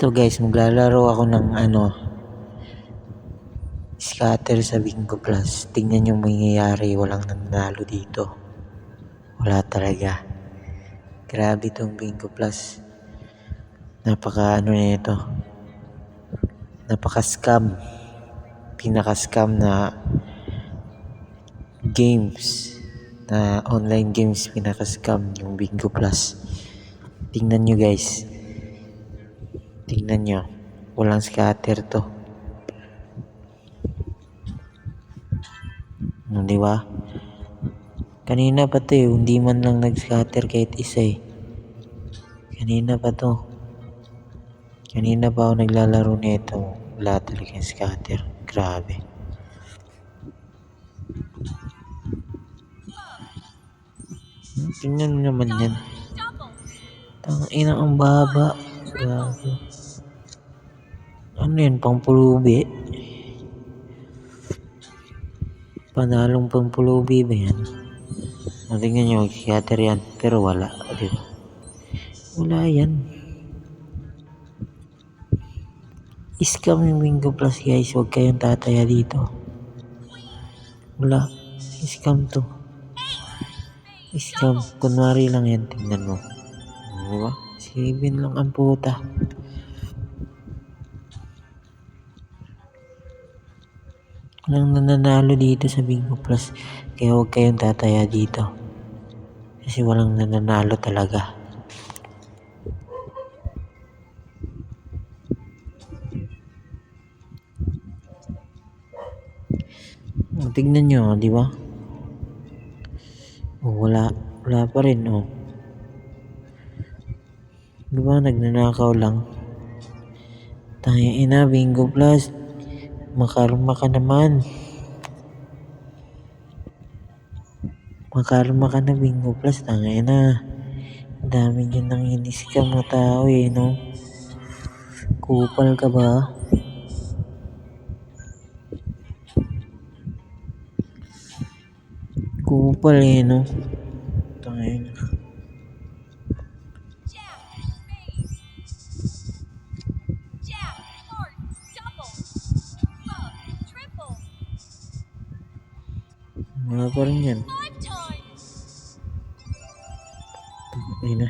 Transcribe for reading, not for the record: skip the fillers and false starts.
Ito guys, maglalaro ako ng scatter sa Bingo Plus. Tingnan yung mangyayari, walang nanalo dito. Wala talaga. Grabe tong Bingo Plus. Napaka nito. Napaka-scam. Pinaka-scam na games. Na online games, pinaka-scam yung Bingo Plus. Tingnan nyo guys. Tingnan nyo. Walang scatter to. Di ba? Kanina pa to hindi man lang nag-scatter kahit isa Kanina pa to. Kanina pa ako naglalaro nito. Wala talaga yung scatter. Grabe. Tingnan mo naman yan. Tangina ang baba. Grabe. Ano yan? Pangpulubi? Panalong pangpulubi ba yan? Tingnan nyo, scatter yan. Pero wala. Diba? Wala yan. Scam yung Bingo Plus guys. Huwag kayong tataya dito. Wala. Scam to. Scam. Kunwari lang yan. Tingnan mo. Diba? 7 lang ang puta. Walang nananalo dito sa Bingo Plus. Kaya huwag kayong tataya dito. Kasi walang nananalo talaga. Tignan nyo, di ba? Wala pa rin, Di ba, nagnanakaw lang. Tangina, Bingo Plus. Makarma ka naman. Makarma ka na, Bingo Plus. Tangina. Dami nyo nang in-scam mga tao, no? Kupal ka ba? Kupal, no? Tangina. Wala pa rin yan. Ay na.